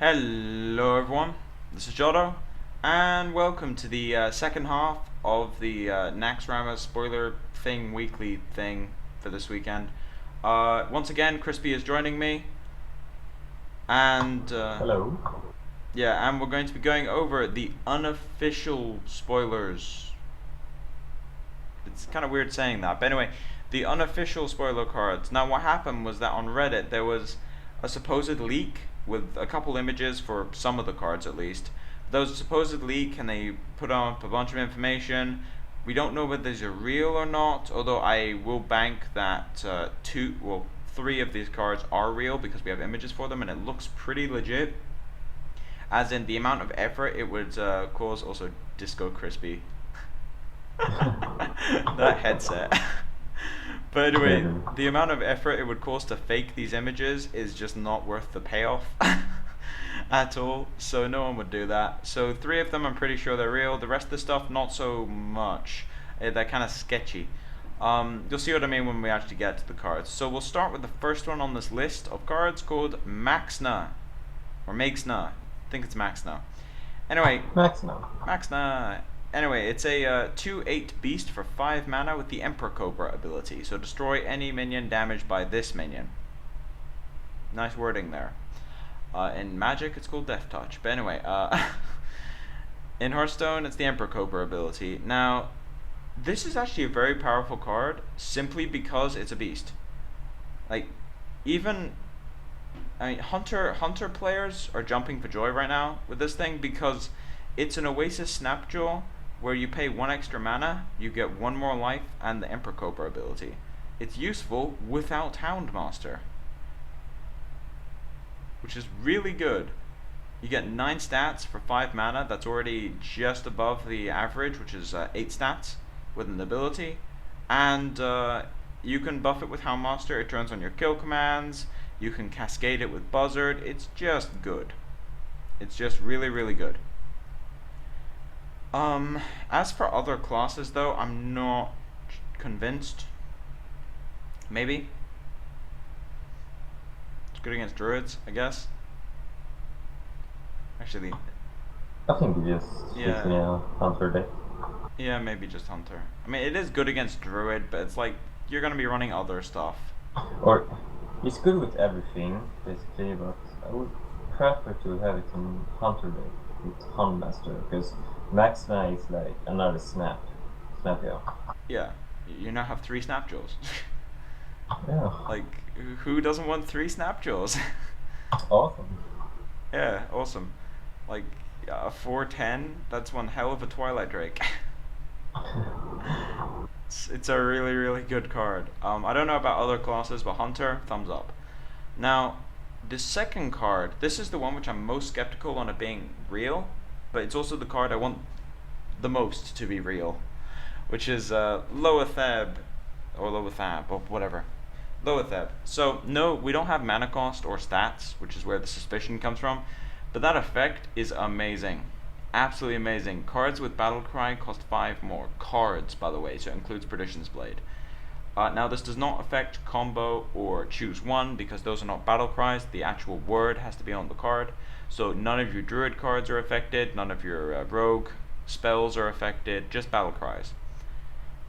Hello everyone, this is Jotto, and welcome to the second half of the Naxxramas spoiler thing weekly thing for this weekend. Once again, Crispy is joining me, and Hello. yeah, and we're going to be going over the unofficial spoilers. It's kind of weird saying that, but anyway, the unofficial spoiler cards. Now, what happened was that on Reddit there was a supposed leak with a couple images for some of the cards at least. There was a supposed leak, and they put up a bunch of information. We don't know whether these are real or not, although I will bank that three of these cards are real because we have images for them, and it looks pretty legit. As in the amount of effort it would cause. Also, Disco Crispy. That headset. But anyway, the amount of effort it would cost to fake these images is just not worth the payoff at all. So no one would do that. So three of them, I'm pretty sure they're real. The rest of the stuff, not so much. They're kind of sketchy. You'll see what I mean when we actually get to the cards. So we'll start with the first one on this list of cards called Maexxna. Or Maexxna. I think it's Maexxna. Anyway, Maexxna. Maexxna. Anyway, it's a 2/8 beast for 5 mana with the Emperor Cobra ability. So destroy any minion damaged by this minion. Nice wording there. In Magic, it's called Death Touch. But anyway, in Hearthstone, it's the Emperor Cobra ability. Now, this is actually a very powerful card simply because it's a beast. Like, even... I mean, Hunter players are jumping for joy right now with this thing because it's an Oasis Snapjaw where you pay 1 extra mana, you get 1 more life, and the Emperor Cobra ability. It's useful without Houndmaster, which is really good. You get 9 stats for 5 mana, that's already just above the average, which is 8 stats with an ability. And you can buff it with Houndmaster, it turns on your kill commands, you can cascade it with Buzzard, it's just good. It's just really, really good. As for other classes though, I'm not convinced. Maybe. It's good against druids, I guess. Actually, I think we just yeah. in a Hunter deck. Yeah, maybe just Hunter. I mean, it is good against druid, but it's like, you're gonna be running other stuff. Or, it's good with everything, basically, but I would prefer to have it in Hunter deck with Houndmaster, because Maexxna is like another Snapjaw. Yeah, you now have 3 Snapjaws. Yeah. Like, who doesn't want 3 Snapjaws? Awesome. Yeah, awesome. Like, 4/10, that's one hell of a Twilight Drake. It's a really, really good card. I don't know about other classes, but Hunter, thumbs up. Now, the second card, this is the one which I'm most skeptical on it being real, but it's also the card I want the most to be real, which is Loatheb, or Loatheb, or whatever. Loatheb. So, no, we don't have mana cost or stats, which is where the suspicion comes from, but that effect is amazing. Absolutely amazing. Cards with Battlecry cost 5 more. Cards, by the way, so it includes Perdition's Blade. Now, this does not affect combo or choose one because those are not battle cries. The actual word has to be on the card. So none of your druid cards are affected, none of your rogue spells are affected, just battle cries.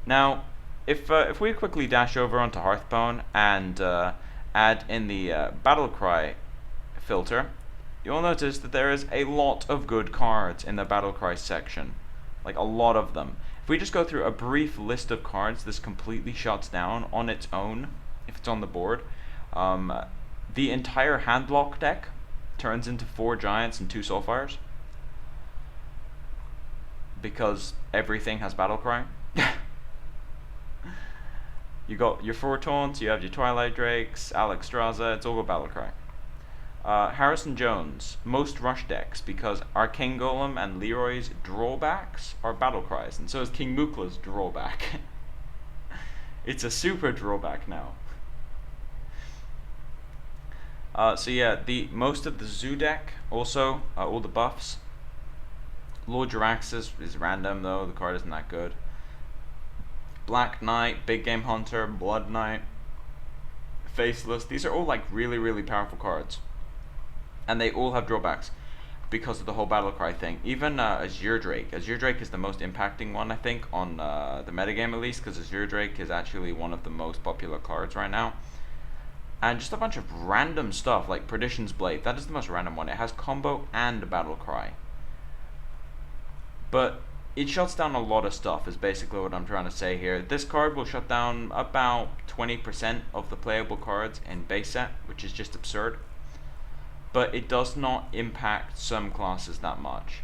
Now, if we quickly dash over onto Hearthstone and add in the battle cry filter, you'll notice that there is a lot of good cards in the battle cry section. Like, a lot of them. If we just go through a brief list of cards, this completely shuts down on its own, if it's on the board. The entire Handlock deck turns into 4 Giants and 2 Soulfires, because everything has Battlecry. You got your 4 Taunts, you have your Twilight Drakes, Alex Straza, it's all got Battlecry. Harrison Jones, most rush decks, because Arcane Golem and Leroy's drawbacks are battle cries, and so is King Mookla's drawback. It's a super drawback now. So yeah, most of the Zoo deck also, all the buffs. Lord Jaraxxus is random though, the card isn't that good. Black Knight, Big Game Hunter, Blood Knight, Faceless, these are all like really, really powerful cards. and they all have drawbacks because of the whole battle cry thing. Even Azure Drake. Azure Drake is the most impacting one, I think, on the metagame at least, because Azure Drake is actually one of the most popular cards right now. And just a bunch of random stuff, like Perdition's Blade. That is the most random one. It has combo and battle cry. But it shuts down a lot of stuff, is basically what I'm trying to say here. This card will shut down about 20% of the playable cards in base set, which is just absurd. But it does not impact some classes that much.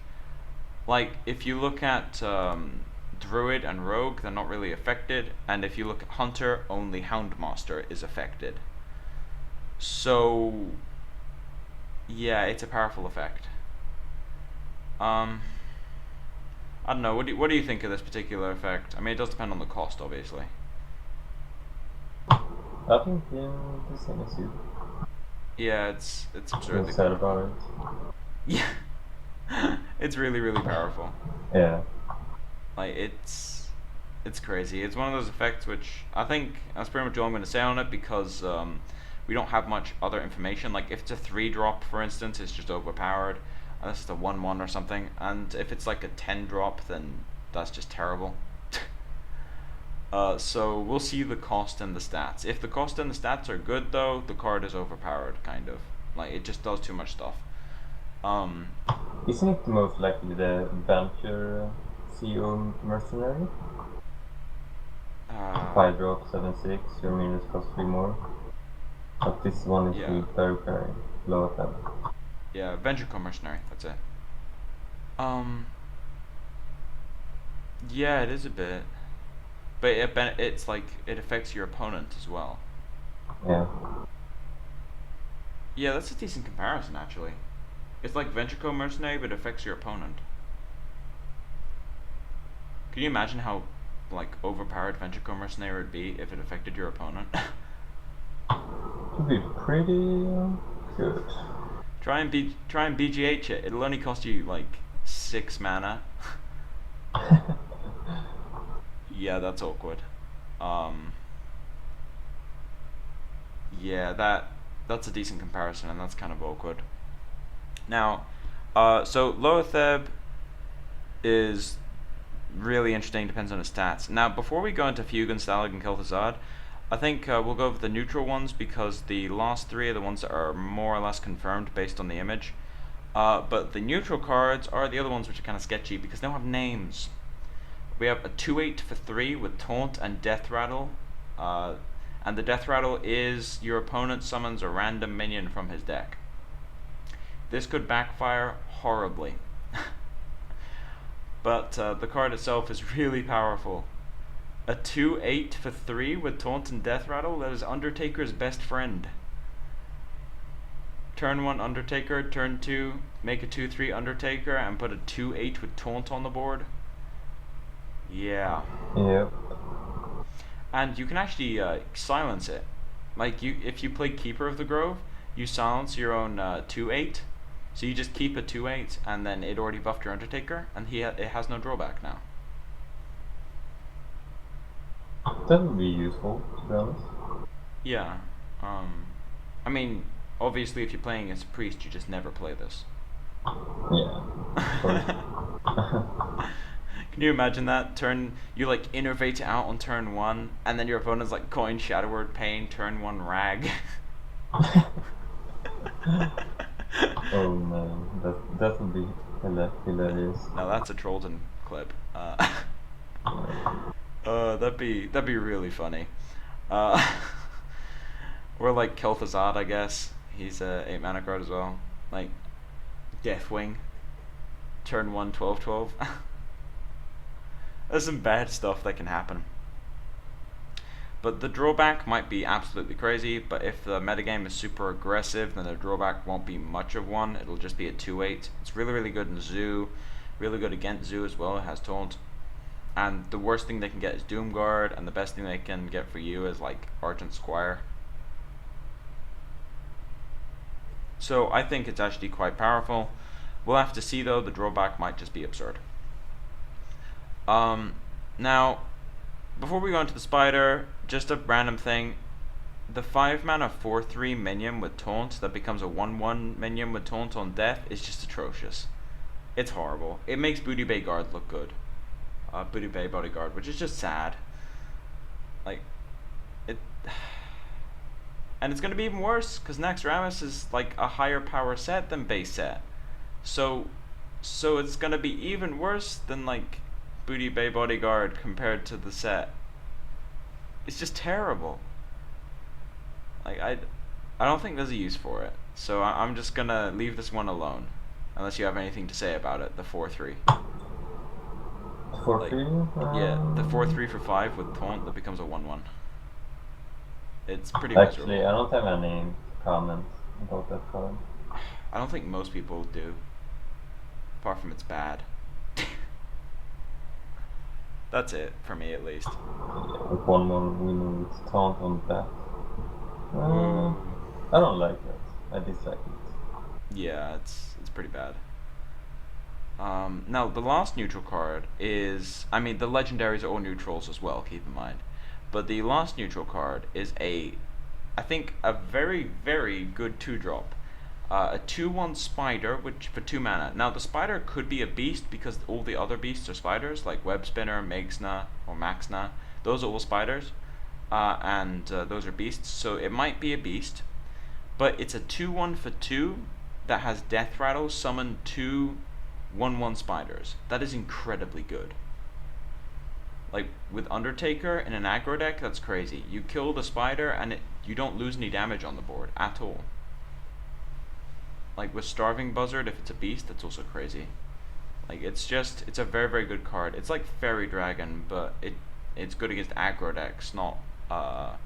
Like, if you look at Druid and Rogue, they're not really affected. And if you look at Hunter, only Houndmaster is affected. So, yeah, it's a powerful effect. I don't know. What do you think of this particular effect? I mean, it does depend on the cost, obviously. I think the same as you. Yeah, it's absurdly Sad powerful. about it. Yeah, it's really really powerful. Yeah. Like it's crazy. It's one of those effects which I think that's pretty much all I'm going to say on it because we don't have much other information. Like if it's a 3-drop, for instance, it's just overpowered. Unless it's a 1/1 or something, and if it's like a 10-drop, then that's just terrible. So we'll see the cost and the stats. If the cost and the stats are good, though, the card is overpowered, kind of. Like it just does too much stuff. Isn't it the most likely the Venture CO Mercenary? 5-drop, 7/6, your minions cost 3 more. But this one is Yeah. with Feugen, Loatheb. Yeah, Venture Mercenary, that's it. Yeah, it is a bit. But it's like, it affects your opponent as well. Yeah. Yeah, that's a decent comparison, actually. It's like Venture Mercenary, but it affects your opponent. Can you imagine how, like, overpowered Venture Mercenary would be if it affected your opponent? It'd be pretty good. Try and BGH it. It'll only cost you like 6 mana. Yeah, that's awkward. Yeah, that's a decent comparison, and that's kind of awkward. Now, so Loatheb is really interesting. Depends on his stats. Now, before we go into Feugen, Stalagg, and Kel'Thuzad, I think we'll go over the neutral ones because the last 3 are the ones that are more or less confirmed based on the image. But the neutral cards are the other ones which are kind of sketchy because they don't have names. We have a 2/8 for 3 with Taunt and Death Rattle. And the Death Rattle is your opponent summons a random minion from his deck. This could backfire horribly. But the card itself is really powerful. A 2/8 for 3 with Taunt and Death Rattle, that is Undertaker's best friend. Turn 1 Undertaker, turn 2 make a 2/3 Undertaker and put a 2/8 with Taunt on the board. Yeah. Yep. And you can actually silence it. Like if you play Keeper of the Grove, you silence your own 2/8. So you just keep a 2/8 and then it already buffed your Undertaker and it has no drawback now. That would be useful, to be honest. Yeah. I mean, obviously if you're playing as a priest, you just never play this. Yeah. Can you imagine that? You like innervate it out on turn 1, and then your opponent's like Coin Shadow Word Pain, turn 1 Rag. Oh man, that would be hilarious. No, that's a Trollton clip. That'd be really funny. Or like Kel'Thuzad, I guess. He's a 8 mana card as well. Like Deathwing. Turn 1 12/12. There's some bad stuff that can happen. But the drawback might be absolutely crazy, but if the metagame is super aggressive, then the drawback won't be much of one. It'll just be a 2/8. It's really, really good in Zoo. Really good against Zoo as well. It has Taunt. And the worst thing they can get is Doomguard, and the best thing they can get for you is like Argent Squire. So I think it's actually quite powerful. We'll have to see though, the drawback might just be absurd. Now, before we go into the spider, just a random thing. the 5 mana 4/3 minion with taunt that becomes a 1/1 minion with taunt on death is just atrocious. It's horrible. It makes Booty Bay Guard look good. Booty Bay Bodyguard, which is just sad. Like, it. And it's gonna be even worse, because Naxxramas is like a higher power set than base set. So it's gonna be even worse than like Booty Bay Bodyguard compared to the set. It's just terrible. Like, I don't think there's a use for it. So I'm just gonna leave this one alone. Unless you have anything to say about it, the 4/3. 4/3? Yeah, the 4/3 for 5 with taunt that becomes a 1/1. It's pretty Actually, miserable. I don't have any comments about that card. I don't think most people do. Apart from it's bad. That's it, for me at least. With 1/1 winning with taunt on the back. I don't like that. I dislike it. Yeah, it's pretty bad. Now, the last neutral card is... I mean, the legendaries are all neutrals as well, keep in mind. But the last neutral card is I think, a very, very good 2-drop. A 2/1 spider, which for 2 mana. Now, the spider could be a beast because all the other beasts are spiders, like Web Spinner, Maexxna, or Maexxna. Those are all spiders, and those are beasts, so it might be a beast. But it's a 2/1 for 2 that has Death Rattle summon 2 1/1 spiders. That is incredibly good. Like, with Undertaker in an aggro deck, that's crazy. You kill the spider and you don't lose any damage on the board at all. Like with Starving Buzzard, if it's a beast, that's also crazy. Like, it's a very, very good card. It's like Fairy Dragon, but it's good against aggro decks, not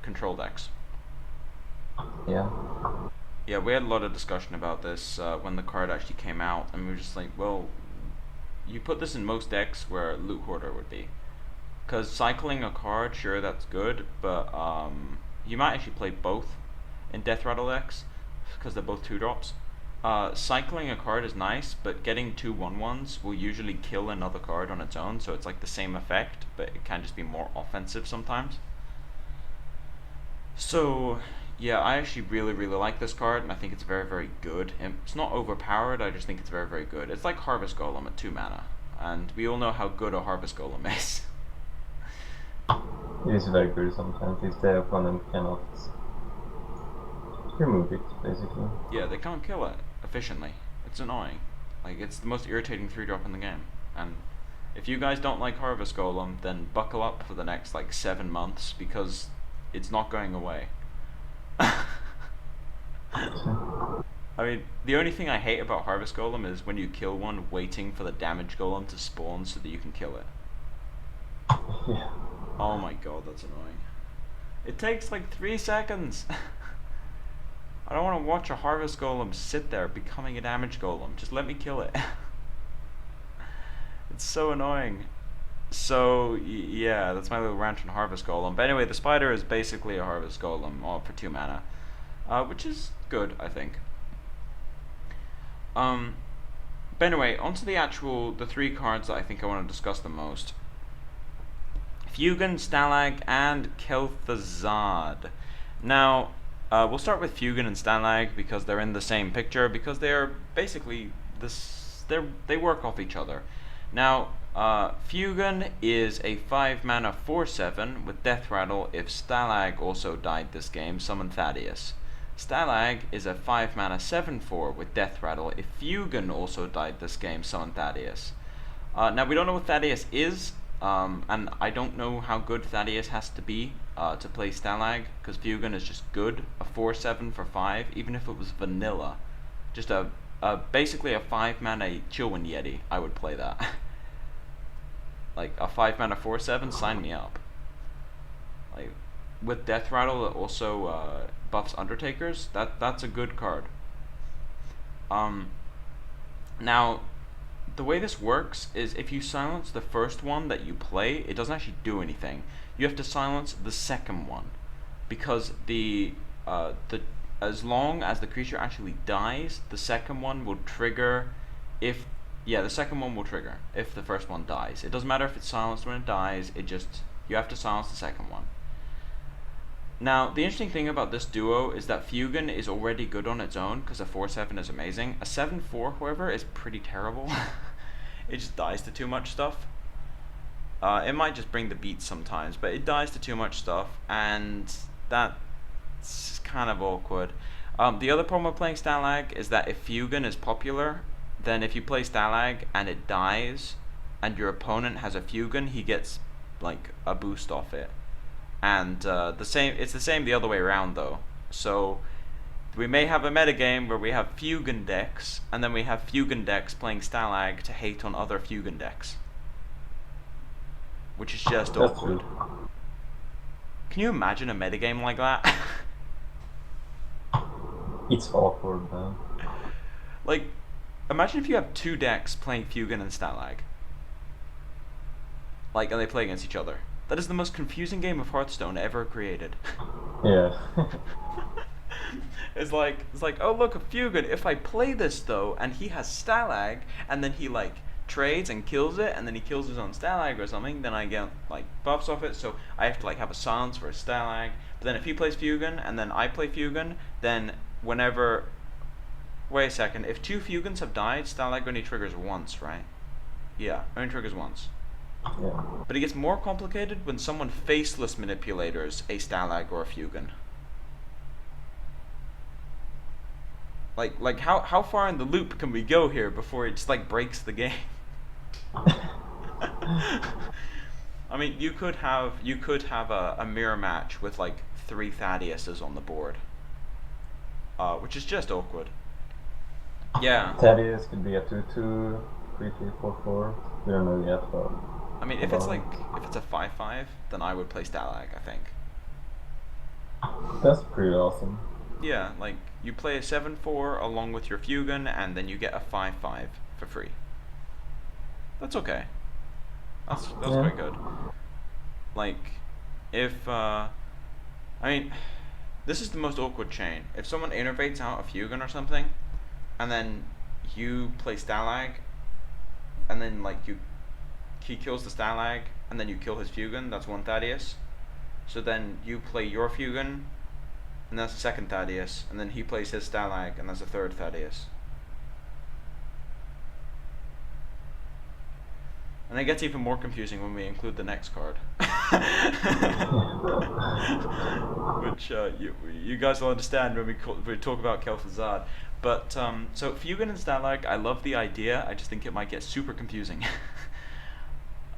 control decks. Yeah. Yeah, we had a lot of discussion about this when the card actually came out, and we were just like, well, you put this in most decks where Loot Hoarder would be. Because cycling a card, sure, that's good, but you might actually play both in Death Rattle decks, because they're both 2-drops. Cycling a card is nice, but getting 2 1/1s will usually kill another card on its own, so it's like the same effect, but it can just be more offensive sometimes. So, yeah, I actually really, really like this card, and I think it's very, very good. It's not overpowered, I just think it's very, very good. It's like Harvest Golem at 2 mana, and we all know how good a Harvest Golem is. It is very good sometimes if the opponent cannot remove it, basically. Yeah, they can't kill it efficiently. It's annoying. Like, it's the most irritating 3-drop in the game. And if you guys don't like Harvest Golem, then buckle up for the next, like, 7 months, because it's not going away. I mean, the only thing I hate about Harvest Golem is when you kill one, waiting for the damage golem to spawn so that you can kill it. Yeah. Oh my god, that's annoying. It takes like 3 seconds. I don't want to watch a Harvest Golem sit there becoming a damage golem. Just let me kill it. It's so annoying. So, yeah, that's my little rant on Harvest Golem. But anyway, the spider is basically a Harvest Golem, all for 2 mana. Which is good, I think. But anyway, onto the 3 cards that I think I want to discuss the most. Feugen, Stalagg, and Kel'Thuzad. Now, we'll start with Feugen and Stalagg because they're in the same picture, because they're basically they work off each other. Now, Feugen is a 5 mana 4/7 with Death Rattle. If Stalagg also died this game, summon Thaddeus. Stalagg is a 5 mana 7/4 with Death Rattle. If Feugen also died this game, summon Thaddeus. Now, we don't know what Thaddeus is. And I don't know how good Thaddeus has to be to play Stalagg, because Feugen is just good. A 4/7 for 5, even if it was vanilla. Just basically a 5 mana Chillwind Yeti, I would play that. Like, a 5 mana 4/7, sign me up. Like, with Death Rattle that also buffs Undertakers, that's a good card. Now, the way this works is if you silence the first one that you play, it doesn't actually do anything. You have to silence the second one, because as long as the creature actually dies, the second one will trigger if the second one will trigger if the first one dies. It doesn't matter if it's silenced when it dies, you have to silence the second one. Now, the interesting thing about this duo is that Feugen is already good on its own, because a 4-7 is amazing. A 7-4, however, is pretty terrible. It just dies to too much stuff. It might just bring the beats sometimes, but it dies to too much stuff, and that's kind of awkward. The other problem with playing Stalagg is that if Feugen is popular, then if you play Stalagg and it dies, and your opponent has a Feugen, he gets like a boost off it. And it's the same the other way around though. So we may have a metagame where we have Feugen decks, and then we have Feugen decks playing Stalag to hate on other Feugen decks, which is just That's awkward. true. Can you imagine a metagame like that? It's awkward, man. Like, imagine if you have two decks playing Feugen and Stalag. Like, and they play against each other. That is the most confusing game of Hearthstone ever created. Yeah. It's like, oh look, a Feugen. If I play this though, and he has Stalag, and then he like trades and kills it, and then he kills his own Stalag or something, then I get like buffs off it. So I have to like have a silence for a Stalag. But then if he plays Feugen and then I play Feugen, then whenever, wait a second, if two Feugens have died, Stalag only triggers once, right? Yeah, only triggers once. Yeah. But it gets more complicated when someone faceless manipulators a Stalag or a Feugen. Like how far in the loop can we go here before it just like breaks the game? I mean, you could have a mirror match with like 3 Thaddiuses on the board, which is just awkward. Yeah. Thaddeus could be a 2-2, 3-3, 4-4. We don't know yet, but I mean, if it's a 5-5, then I would play Stalag, I think. that's pretty awesome. Yeah, like you play a 7-4 along with your Feugen, and then you get a 5-5 for free. That's okay. That's quite good. Like, if I mean, this is the most awkward chain. If someone innovates out a Feugen or something, and then you play Stalag, and then like he kills the Stalag, and then you kill his Feugen, that's 1 Thaddeus. So then you play your Feugen, and that's the 2nd Thaddeus, and then he plays his Stalag, and that's the 3rd Thaddeus. And it gets even more confusing when we include the next card. Which you guys will understand when we talk about Kel'Thuzad. But, so Feugen and Stalag, I love the idea, I just think it might get super confusing.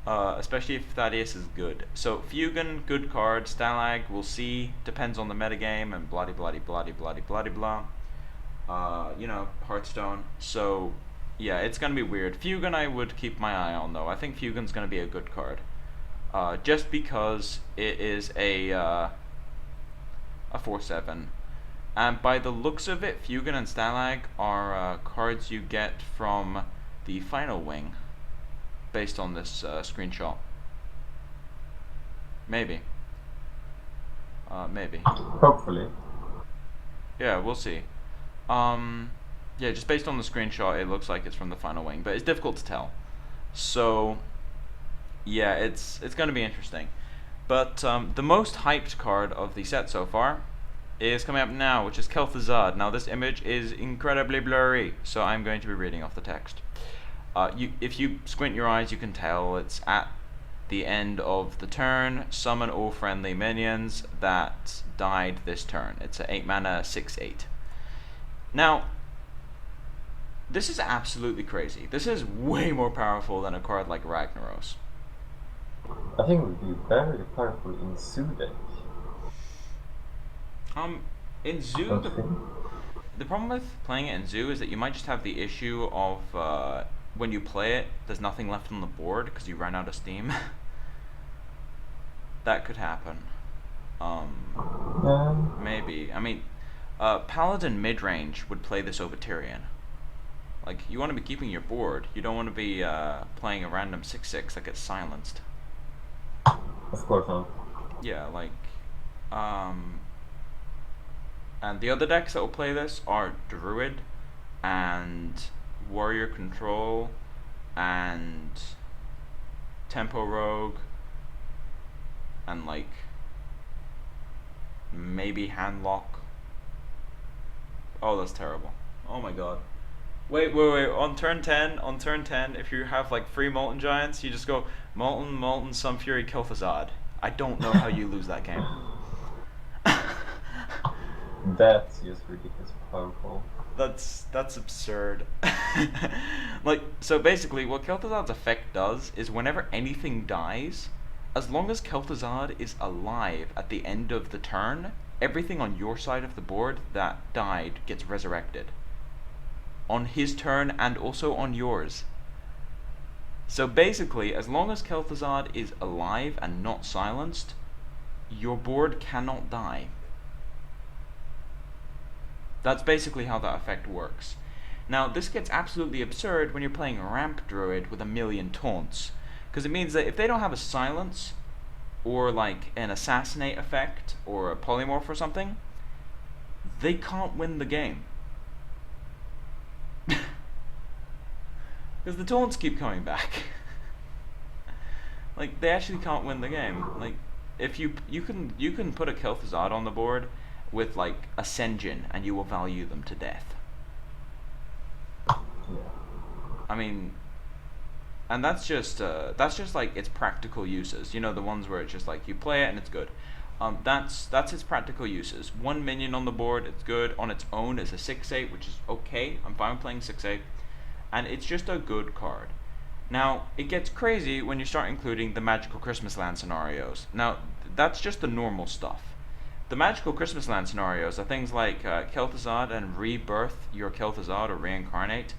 Especially if Thaddeus is good. So Feugen, good card. Stalag, we'll see. Depends on the metagame and blah blah blah blah blah blah. You know, Hearthstone. So yeah, it's gonna be weird. Feugen, I would keep my eye on though. I think Feugen's gonna be a good card. Just because it is a 4-7. And by the looks of it, Feugen and Stalag are cards you get from the final wing. Based on this screenshot. Maybe. Maybe. Hopefully. Yeah, we'll see. Yeah, just based on the screenshot, it looks like it's from the final wing, but it's difficult to tell. So, yeah, it's going to be interesting. But the most hyped card of the set so far is coming up now, which is Kel'Thuzad. Now, this image is incredibly blurry, so I'm going to be reading off the text. If you squint your eyes, you can tell it's at the end of the turn. Summon all friendly minions that died this turn. It's an 8 mana 6/8. Now, this is absolutely crazy. This is way more powerful than a card like Ragnaros. I think it would be very powerful in Zoo deck. In Zoo, the problem with playing it in Zoo is that you might just have the issue of when you play it, there's nothing left on the board because you ran out of steam. That could happen. Maybe. I mean, Paladin midrange would play this over Tyrion. Like, you want to be keeping your board. You don't want to be playing a random 6/6 that gets silenced. Of course not. Yeah, like, and the other decks that will play this are Druid and Warrior Control and Tempo Rogue and like maybe handlock. Oh, that's terrible. Oh my god. Wait. On turn 10, if you have like 3 Molten Giants, you just go Molten, Sunfury, Kel'Thuzad. I don't know how you lose that game. That's just ridiculous powerful. That's absurd. Like, so basically, what Kel'Thuzad's effect does is whenever anything dies, as long as Kel'Thuzad is alive at the end of the turn, everything on your side of the board that died gets resurrected. On his turn and also on yours. So basically, as long as Kel'Thuzad is alive and not silenced, your board cannot die. That's basically how that effect works. Now, this gets absolutely absurd when you're playing a Ramp Druid with a million taunts, because it means that if they don't have a silence, or like an assassinate effect, or a polymorph or something, they can't win the game. Because the taunts keep coming back. Like, they actually can't win the game. Like, if you can put a Kel'Thuzad on the board with like a Sen'jin, and you will value them to death. Yeah. I mean, and that's just like its practical uses. You know, the ones where it's just like you play it and it's good. That's its practical uses. 1 minion on the board, it's good on its own. It's a 6/8, which is okay. I'm fine playing 6/8, and it's just a good card. Now, it gets crazy when you start including the Magical Christmas Land scenarios. Now, that's just the normal stuff. The Magical Christmas Land scenarios are things like Kel'Thuzad and rebirth your Kel'Thuzad or reincarnate.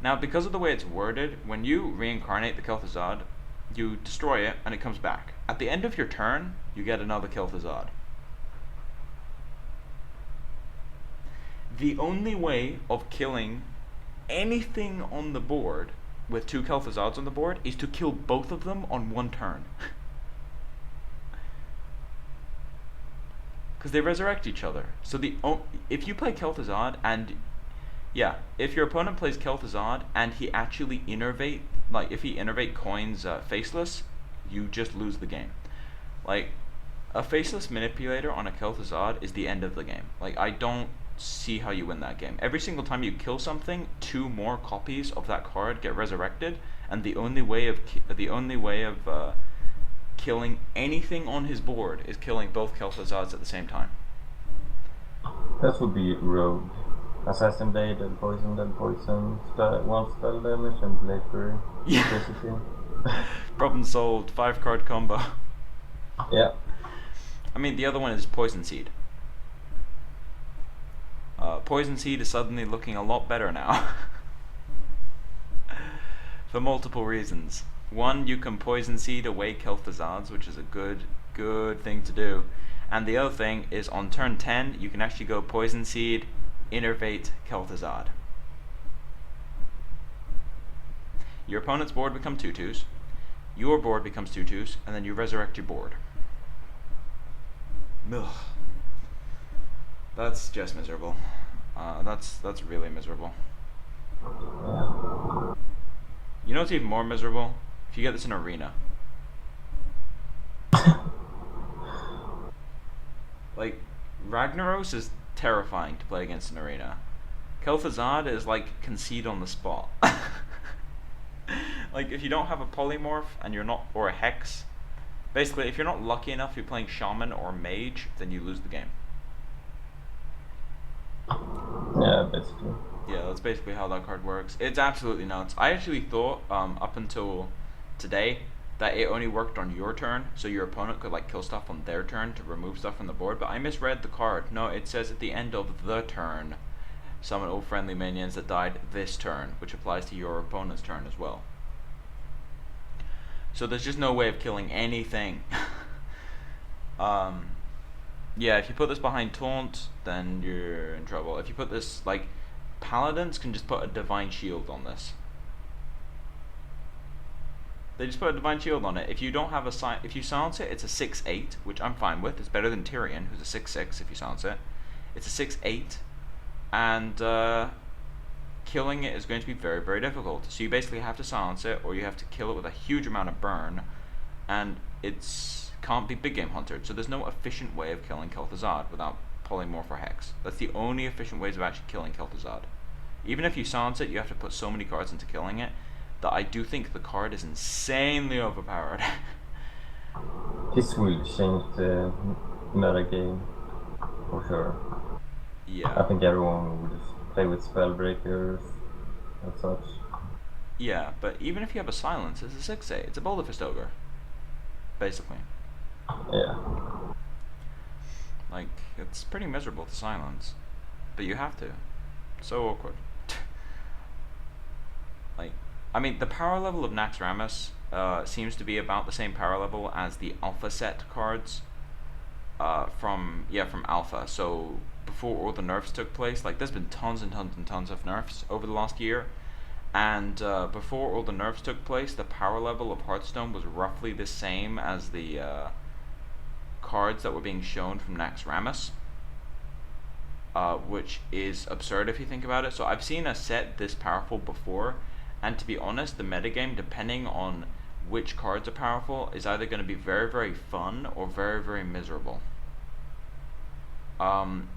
Now, because of the way it's worded, when you reincarnate the Kel'Thuzad, you destroy it and it comes back. At the end of your turn, you get another Kel'Thuzad. The only way of killing anything on the board with 2 Kel'Thuzads on the board is to kill both of them on 1 turn. Because they resurrect each other. So if you play Kel'Thuzad and if your opponent plays Kel'Thuzad and he actually innervate, like if he innervate coins faceless, you just lose the game. Like, a faceless manipulator on a Kel'Thuzad is the end of the game. Like, I don't see how you win that game. Every single time you kill something, 2 more copies of that card get resurrected, and the only way of killing anything on his board is killing both Kel'Thuzads at the same time. That would be Rogue. Assassin Blade, dead poison, 1 spell damage, and Blade Fury. Yeah. Problem solved. 5-card combo. Yeah. I mean, the other one is Poison Seed. Poison Seed is suddenly looking a lot better now. For multiple reasons. One, you can Poison Seed away Kel'Thuzads, which is a good thing to do. And the other thing is, on turn 10, you can actually go Poison Seed, innervate Kel'Thuzad. Your opponent's board becomes 2/2s, your board becomes 2/2s, and then you resurrect your board. Ugh. That's just miserable. That's really miserable. You know what's even more miserable? If you get this in Arena. Like, Ragnaros is terrifying to play against in Arena. Kel'Thuzad is like concede on the spot. Like, if you don't have a polymorph and you're not, or a hex, basically if you're not lucky enough you're playing shaman or mage, then you lose the game. Yeah, basically. Yeah, that's basically how that card works. It's absolutely nuts. I actually thought up until today that it only worked on your turn, so your opponent could like kill stuff on their turn to remove stuff from the board, but I misread the card. No, it says at the end of the turn, summon all friendly minions that died this turn, which applies to your opponent's turn as well. So there's just no way of killing anything. Yeah, if you put this behind taunt, then you're in trouble. If you put this, like, paladins can just put a divine shield on this. They just put a divine shield on it. If you don't have a if you silence it, it's a 6/8, which I'm fine with. It's better than Tyrion, who's a 6/6 if you silence it. It's a 6/8, and killing it is going to be very, very difficult. So you basically have to silence it, or you have to kill it with a huge amount of burn, and it's can't be big game huntered, so there's no efficient way of killing Kel'Thuzad without polymorph or hex. That's the only efficient ways of actually killing Kel'Thuzad. Even if you silence it, you have to put so many cards into killing it that I do think the card is insanely overpowered. This will change the meta game for sure. Yeah. I think everyone will just play with spellbreakers and such. Yeah, but even if you have a silence, it's a 6/8. It's a Boulder Fist Ogre. Basically. Yeah. Like, it's pretty miserable to silence. But you have to. So awkward. Like, I mean, the power level of Naxxramas seems to be about the same power level as the Alpha set cards from Alpha. So before all the nerfs took place, like there's been tons and tons and tons of nerfs over the last year, and before all the nerfs took place, the power level of Hearthstone was roughly the same as the cards that were being shown from Naxxramas, which is absurd if you think about it. So I've seen a set this powerful before, and to be honest, the metagame, depending on which cards are powerful, is either going to be very, very fun or very, very miserable.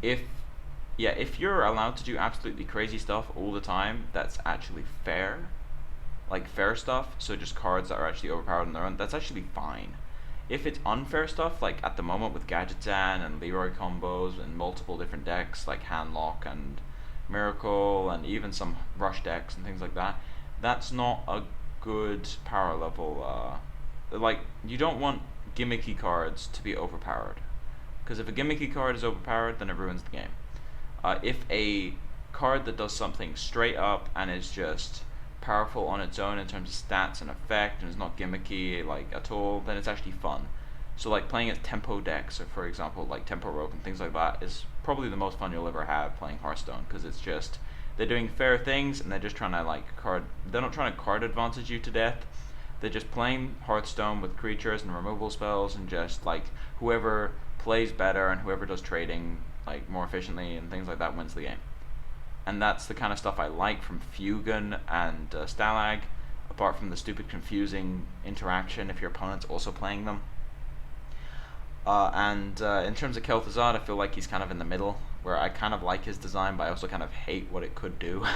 If you're allowed to do absolutely crazy stuff all the time, that's actually fair, like fair stuff, so just cards that are actually overpowered on their own, that's actually fine. If it's unfair stuff, like at the moment with Gadgetzan and Leroy combos and multiple different decks, like Handlock and Miracle and even some Rush decks and things like that, that's not a good power level. Like, you don't want gimmicky cards to be overpowered, because if a gimmicky card is overpowered, then it ruins the game. If a card that does something straight up and is just powerful on its own in terms of stats and effect and is not gimmicky like at all, then it's actually fun. So like playing as tempo decks, or for example like Tempo Rogue and things like that, is probably the most fun you'll ever have playing Hearthstone, because it's just, they're doing fair things and they're just trying to they're not trying to card advantage you to death. They're just playing Hearthstone with creatures and removal spells, and just like whoever plays better and whoever does trading like more efficiently and things like that wins the game. And that's the kind of stuff I like from Feugen and Stalagg, apart from the stupid confusing interaction if your opponent's also playing them. In terms of Kel'Thuzad, I feel like he's kind of in the middle, where I kind of like his design, but I also kind of hate what it could do.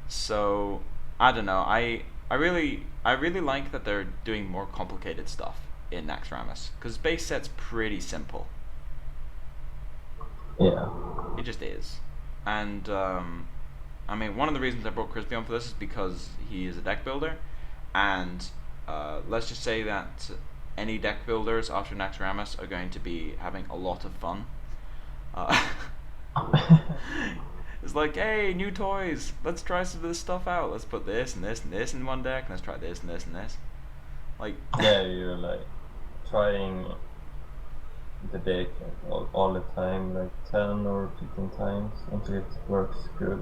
So I don't know. I really like that they're doing more complicated stuff in Naxxramas, because base set's pretty simple. Yeah. It just is. And I mean, one of the reasons I brought Crispy on for this is because he is a deck builder, and let's just say that any deck builders after Naxxramas are going to be having a lot of fun. It's like, hey, new toys, let's try some of this stuff out. Let's put this and this and this in one deck, and let's try this and this and this. Like, yeah, you're like trying the deck all the time, like 10 or 15 times until it works good.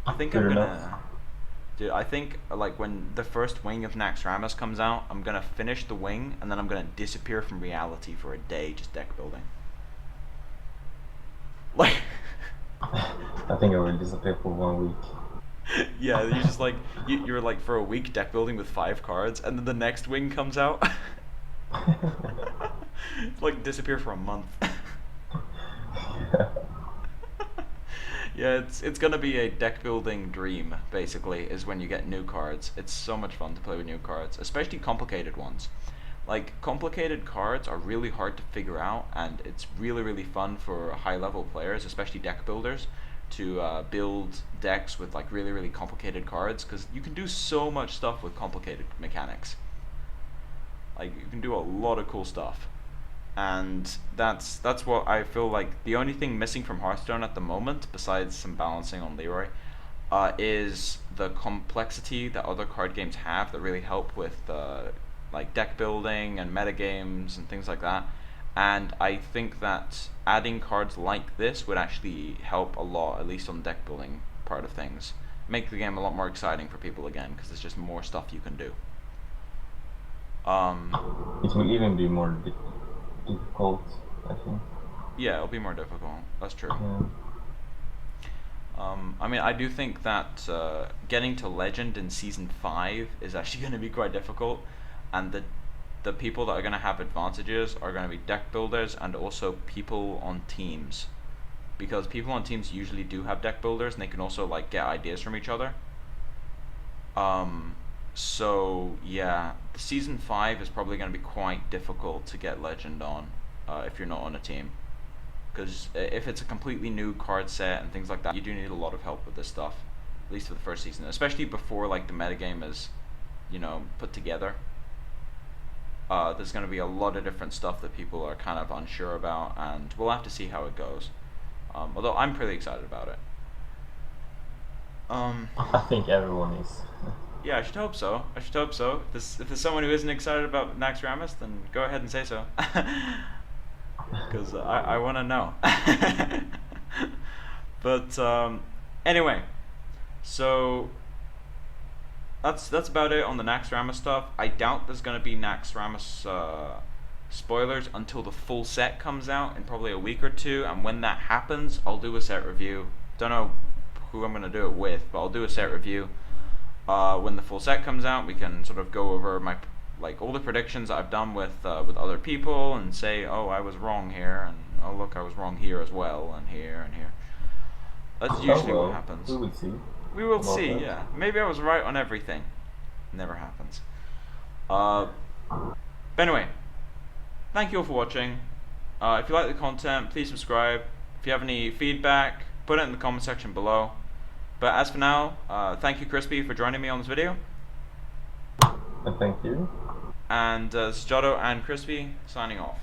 I think good I'm enough. gonna... Dude, I think like when the first wing of Naxxramas comes out, I'm gonna finish the wing and then I'm gonna disappear from reality for a day just deck building. Like... I think I will disappear for 1 week. Yeah, you're just like, you're like for a week deck building with 5 cards, and then the next wing comes out. It's like disappear for a month. Yeah, it's gonna be a deck building dream, basically, is when you get new cards. It's so much fun to play with new cards, especially complicated ones. Like, complicated cards are really hard to figure out, and it's really, really fun for high level players, especially deck builders, to build decks with like really, really complicated cards, because you can do so much stuff with complicated mechanics. Like, you can do a lot of cool stuff. And that's what I feel like the only thing missing from Hearthstone at the moment, besides some balancing on Leroy, is the complexity that other card games have that really help with like deck building and metagames and things like that. And I think that adding cards like this would actually help a lot, at least on the deck building part of things. Make the game a lot more exciting for people again, because there's just more stuff you can do. It will even be more difficult, I think. Yeah, it'll be more difficult. That's true. Yeah. I mean, I do think that getting to Legend in Season 5 is actually going to be quite difficult, and the the people that are going to have advantages are going to be deck builders and also people on teams, because people on teams usually do have deck builders and they can also like get ideas from each other. So yeah, the season 5 is probably going to be quite difficult to get legend on if you're not on a team, because if it's a completely new card set and things like that, you do need a lot of help with this stuff, at least for the first season, especially before like the metagame is, you know, put together. There's going to be a lot of different stuff that people are kind of unsure about, and we'll have to see how it goes. Although I'm pretty excited about it. I think everyone is. Yeah, I should hope so. I should hope so. If there's someone who isn't excited about Naxxramas, then go ahead and say so. Because I want to know. But anyway, so that's about it on the Naxxramas stuff. I doubt there's gonna be Naxxramas spoilers until the full set comes out in probably a week or two, and when that happens, I'll do a set review. Don't know who I'm gonna do it with, but I'll do a set review. When the full set comes out, we can sort of go over my all the predictions I've done with other people and say, oh, I was wrong here, and oh look, I was wrong here as well, and here and here. That's usually what happens. We will see. We will see. Yeah, maybe I was right on everything. Never happens. But anyway, thank you all for watching. If you like the content, please subscribe. If you have any feedback, put it in the comment section below. But as for now, thank you, Crispy, for joining me on this video. Thank you. And this is Jotto and Crispy signing off.